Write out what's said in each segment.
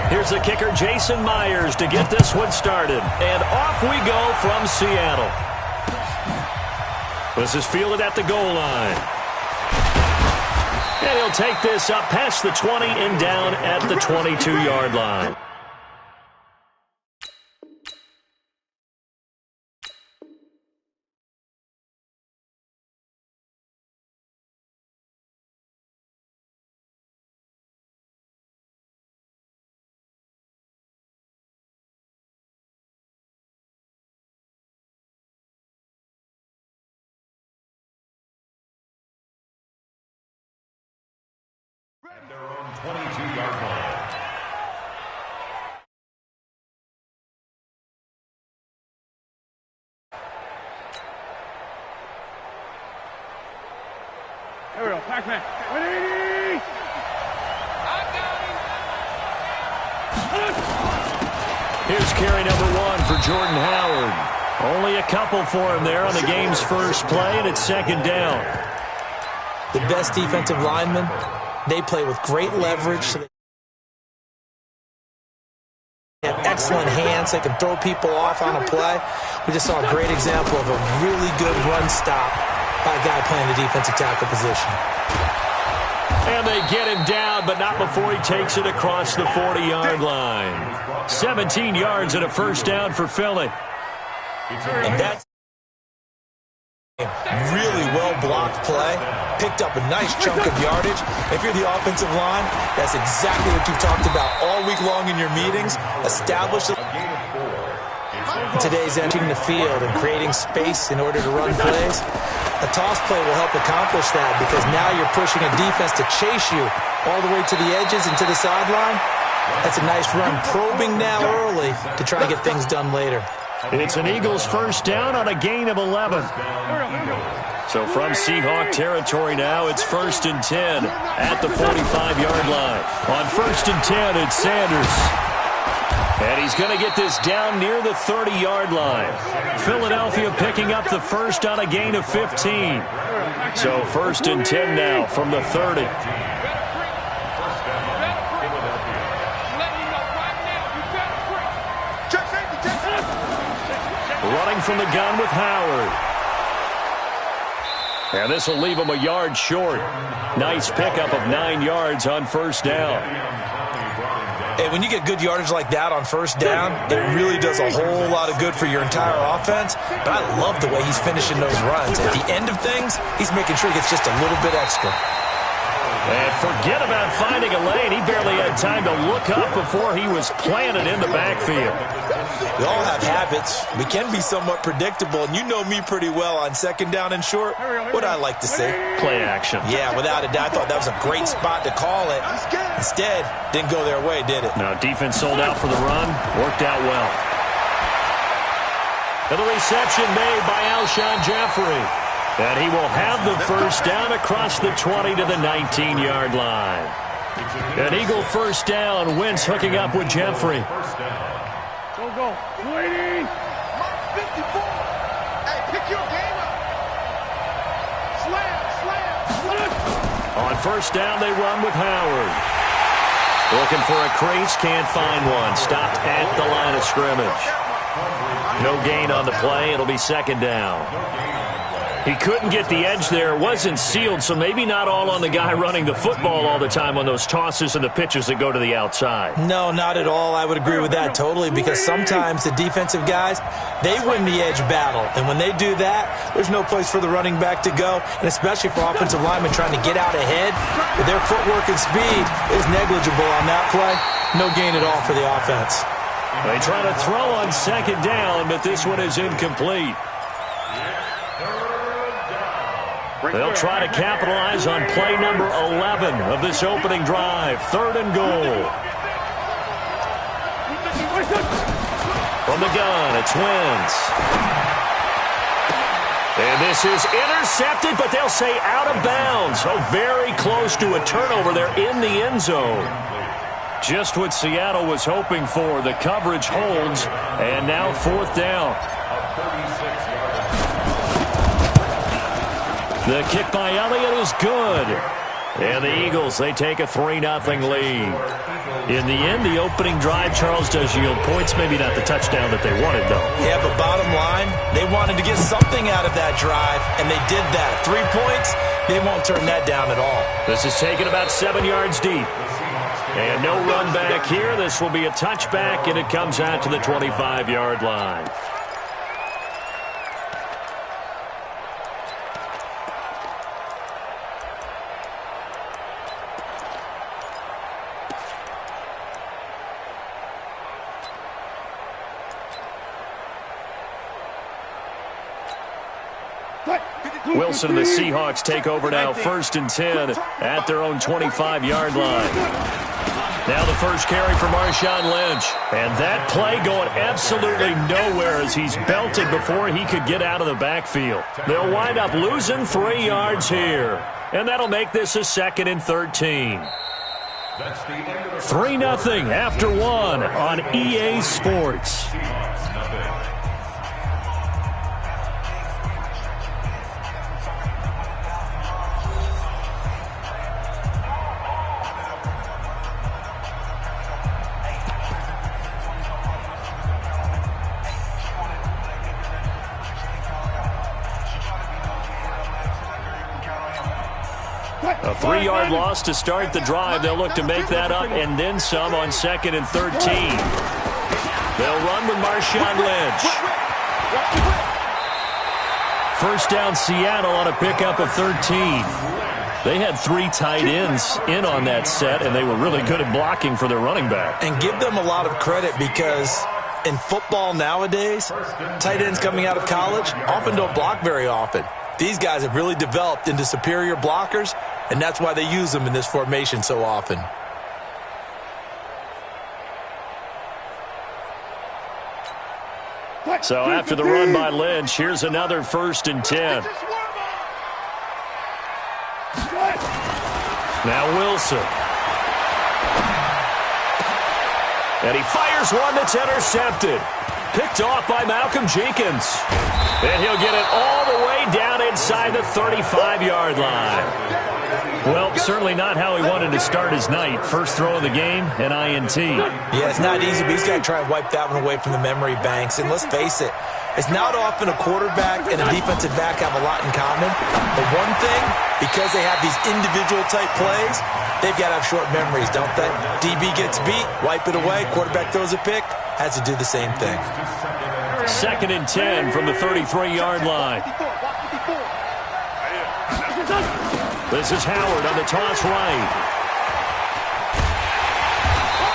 Here's the kicker, Jason Myers, to get this one started. And off we go from Seattle. This is fielded at the goal line. And he'll take this up past the 20 and down at the 22-yard line. At their own 22-yard line. There we go, Pac-Man. 180! Here's carry number 1 for Jordan Howard. Only a couple for him there on the game's first play, and it's second down. The best defensive linemen, they play with great leverage. So they have excellent hands. They can throw people off on a play. We just saw a great example of a really good run stop by a guy playing the defensive tackle position. And they get him down, but not before he takes it across the 40-yard line. 17 yards and a first down for Philly. And that's really well-blocked play. Picked up a nice chunk of yardage. If you're the offensive line, that's exactly what you've talked about all week long in your meetings. Establish today's entering the field and creating space in order to run plays. A toss play will help accomplish that because now you're pushing a defense to chase you all the way to the edges and to the sideline. That's a nice run, probing now early to try to get things done later. It's an Eagles first down on a gain of 11. So from Seahawk territory now, it's 1st and 10 at the 45-yard line. On 1st and 10, it's Sanders. And he's going to get this down near the 30-yard line. Philadelphia picking up the first on a gain of 15. So 1st and 10 now from the 30. Running from the gun with Howard. And this will leave him a yard short. Nice pickup of 9 yards on first down. Hey, when you get good yardage like that on first down, it really does a whole lot of good for your entire offense. But I love the way he's finishing those runs. At the end of things, he's making sure he gets just a little bit extra. And forget about finding a lane. He barely had time to look up before he was planted in the backfield. We all have habits. We can be somewhat predictable, and you know me pretty well on second down and short. What I like to say? Play action. Yeah, without a doubt, I thought that was a great spot to call it. Instead, didn't go their way, did it? No, defense sold out for the run. Worked out well. And the reception made by Alshon Jeffrey. And he will have the first down across the 20 to the 19-yard line. An Eagle first down. Wentz hooking up with Jeffrey. Go. 280. Mark 54. Hey, pick your game up. Slam. On first down, they run with Howard. Looking for a crease, can't find one. Stopped at the line of scrimmage. No gain on the play. It'll be second down. He couldn't get the edge there. It wasn't sealed, so maybe not all on the guy running the football all the time on those tosses and the pitches that go to the outside. No, not at all. I would agree with that totally because sometimes the defensive guys, they win the edge battle. And when they do that, there's no place for the running back to go, and especially for offensive linemen trying to get out ahead. With their footwork and speed is negligible on that play. No gain at all for the offense. They try to throw on second down, but this one is incomplete. They'll try to capitalize on play number 11 of this opening drive. 3rd and goal. From the gun, it's Wentz. And this is intercepted, but they'll say out of bounds. So very close to a turnover there in the end zone. Just what Seattle was hoping for. The coverage holds, and now 4th down. The kick by Elliott is good. And the Eagles, they take a 3-0 lead. In the end, the opening drive, Charles, does yield points. Maybe not the touchdown that they wanted, though. Yeah, but bottom line, they wanted to get something out of that drive, and they did that. 3 points, they won't turn that down at all. This is taken about 7 yards deep. And no run back here. This will be a touchback, and it comes out to the 25-yard line. Wilson and the Seahawks take over now, 1st and 10 at their own 25-yard line. Now the first carry for Marshawn Lynch. And that play going absolutely nowhere as he's belted before he could get out of the backfield. They'll wind up losing 3 yards here. And that'll make this a 2nd and 13. 3-0 after 1 on EA Sports. A 3-yard loss to start the drive. They'll look to make that up and then some on 2nd and 13. They'll run with Marshawn Lynch. First down Seattle on a pickup of 13. They had 3 tight ends in on that set, and they were really good at blocking for their running back. And give them a lot of credit because in football nowadays, tight ends coming out of college often don't block very often. These guys have really developed into superior blockers, and that's why they use them in this formation so often. So after the run by Lynch, here's another 1st and 10. Now Wilson. And he fires one that's intercepted. Picked off by Malcolm Jenkins. And he'll get it all the way down inside the 35-yard line. Well, certainly not how he wanted to start his night. First throw of the game, an INT. Yeah, it's not easy, but he's got to try and wipe that one away from the memory banks. And let's face it, it's not often a quarterback and a defensive back have a lot in common. But one thing, because they have these individual-type plays, they've got to have short memories, don't they? DB gets beat, wipe it away, quarterback throws a pick, has to do the same thing. 2nd and 10 from the 33-yard line. This is Howard on the toss right.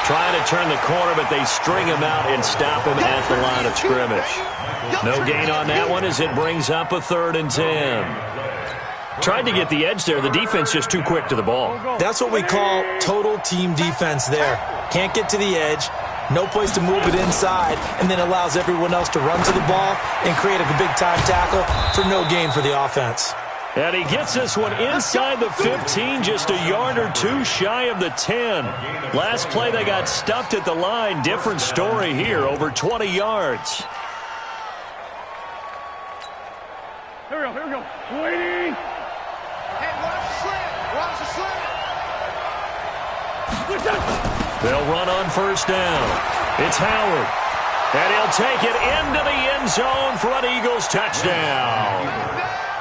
Trying to turn the corner, but they string him out and stop him at the line of scrimmage. No gain on that one as it brings up a 3rd and 10. Tried to get the edge there. The defense just too quick to the ball. That's what we call total team defense there. Can't get to the edge, no place to move it inside, and then allows everyone else to run to the ball and create a big-time tackle for no gain for the offense. And he gets this one inside the 15, just a yard or 2 shy of the 10. Last play, they got stuffed at the line. Different story here, over 20 yards. Here we go. Waiting. Hey, watch the slant. Watch the slant. They'll run on 1st down. It's Howard. And he'll take it into the end zone for an Eagles touchdown.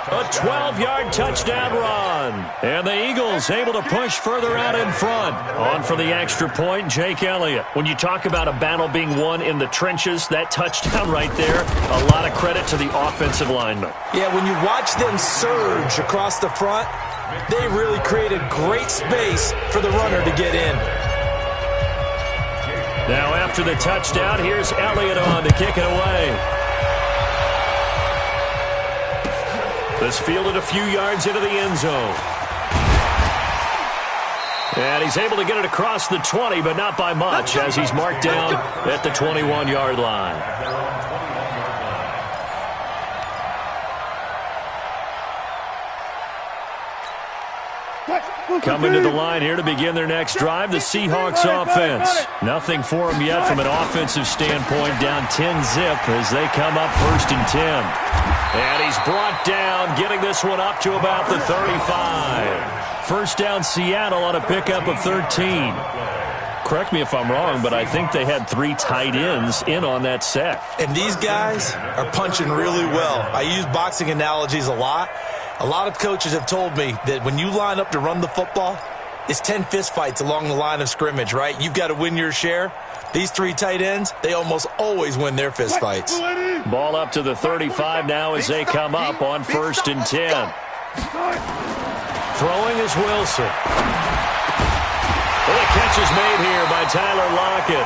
A 12-yard touchdown run. And the Eagles able to push further out in front. On for the extra point, Jake Elliott. When you talk about a battle being won in the trenches, that touchdown right there, a lot of credit to the offensive linemen. Yeah, when you watch them surge across the front, they really created great space for the runner to get in. Now after the touchdown, here's Elliott on to kick it away. This fielded a few yards into the end zone. And he's able to get it across the 20, but not by much, as he's marked down at the 21-yard line. Coming to the line here to begin their next drive, the Seahawks offense. Nothing for them yet from an offensive standpoint, down 10-zip as they come up 1st and 10. And he's brought down, getting this one up to about the 35. First down Seattle on a pickup of 13. Correct me if I'm wrong, but I think they had 3 tight ends in on that set. And these guys are punching really well. I use boxing analogies a lot. A lot of coaches have told me that when you line up to run the football, it's 10 fistfights along the line of scrimmage, right? You've got to win your share. These 3 tight ends, they almost always win their fistfights. Ball up to the 35 now as they come up on 1st and 10. Throwing is Wilson. Well, the catch is made here by Tyler Lockett.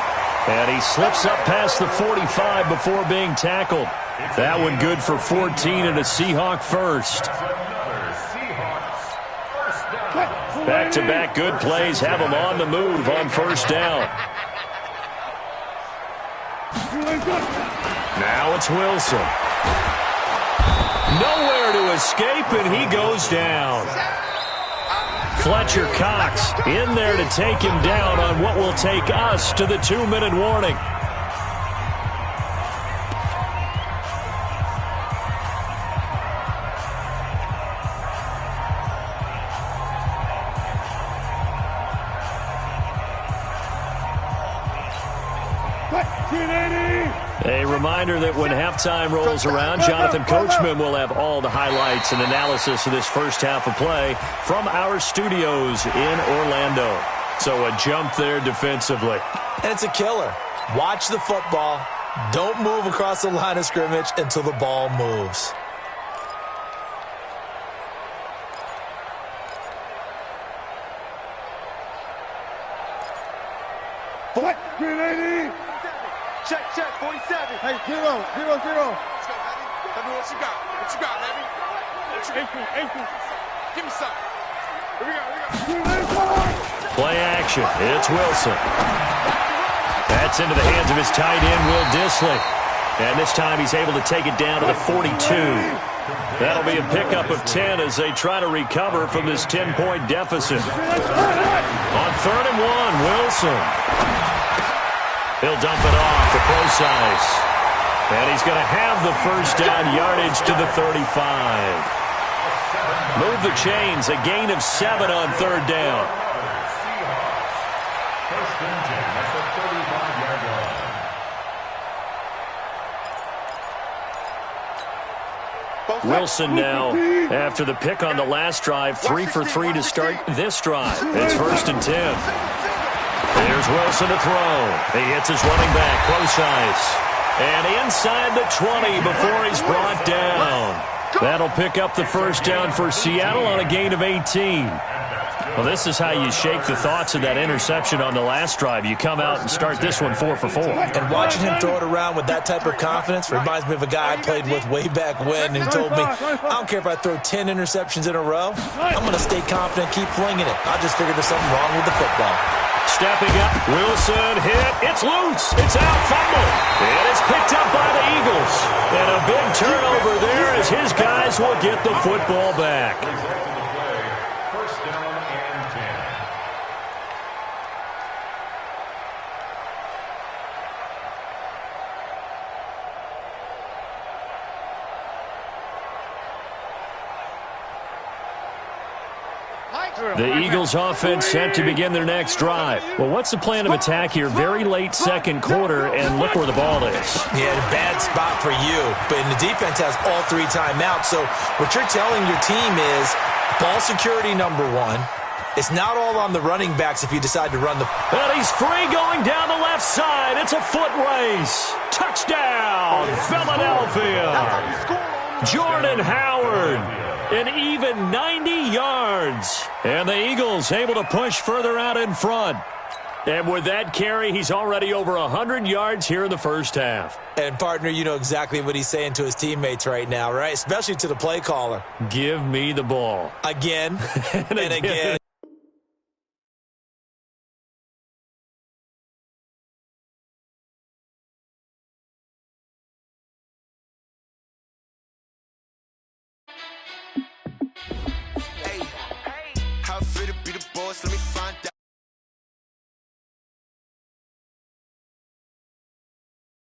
And he slips up past the 45 before being tackled. That one good for 14 and a Seahawk first. Back-to-back good plays have them on the move on 1st down. Now it's Wilson. Nowhere to escape, and he goes down. Fletcher Cox in there to take him down on what will take us to the 2-minute warning. A reminder that when halftime rolls around, Jonathan Coachman will have all the highlights and analysis of this first half of play from our studios in Orlando. So a jump there defensively. And it's a killer. Watch the football. Don't move across the line of scrimmage until the ball moves. What? 380. Check, 47. Hey, 0, 0, 0. Let's go, baby. Let me what you got. What you got, baby? What you got? 18. Give me something. Here we go. Play action. It's Wilson. That's into the hands of his tight end, Will Dissly. And this time he's able to take it down to the 42. That'll be a pickup of 10 as they try to recover from this 10-point deficit. On 3rd and 1, Wilson. He'll dump it off to Procise. And he's going to have the first down yardage to the 35. Move the chains, a gain of 7 on 3rd down. First and 10 at the 35-yard line. Wilson now, after the pick on the last drive, 3 for 3 to start this drive. It's 1st and 10. Here's Wilson to throw. He hits his running back, Procise. And inside the 20 before he's brought down. That'll pick up the first down for Seattle on a gain of 18. Well, this is how you shake the thoughts of that interception on the last drive. You come out and start this one 4 for 4. And watching him throw it around with that type of confidence reminds me of a guy I played with way back when who told me, I don't care if I throw 10 interceptions in a row. I'm going to stay confident, keep flinging it. I just figured there's something wrong with the football. Stepping up, Wilson hit. It's loose. It's out, fumble. And it's picked up by the Eagles. And a big turnover there as his guys will get the football back. First down and 10. The Eagles offense set to begin their next drive. Well, what's the plan of attack here? Very late second quarter, and look where the ball is. Yeah, a bad spot for you. But the defense has all 3 timeouts. So what you're telling your team is ball security number 1. It's not all on the running backs if you decide to run the... And he's free going down the left side. It's a foot race. Touchdown, Philadelphia. Jordan Howard. An even 90 yards. And the Eagles able to push further out in front. And with that carry, he's already over 100 yards here in the first half. And, partner, you know exactly what he's saying to his teammates right now, right? Especially to the play caller. Give me the ball. Again and again. How fit to be the boss? Let me find out.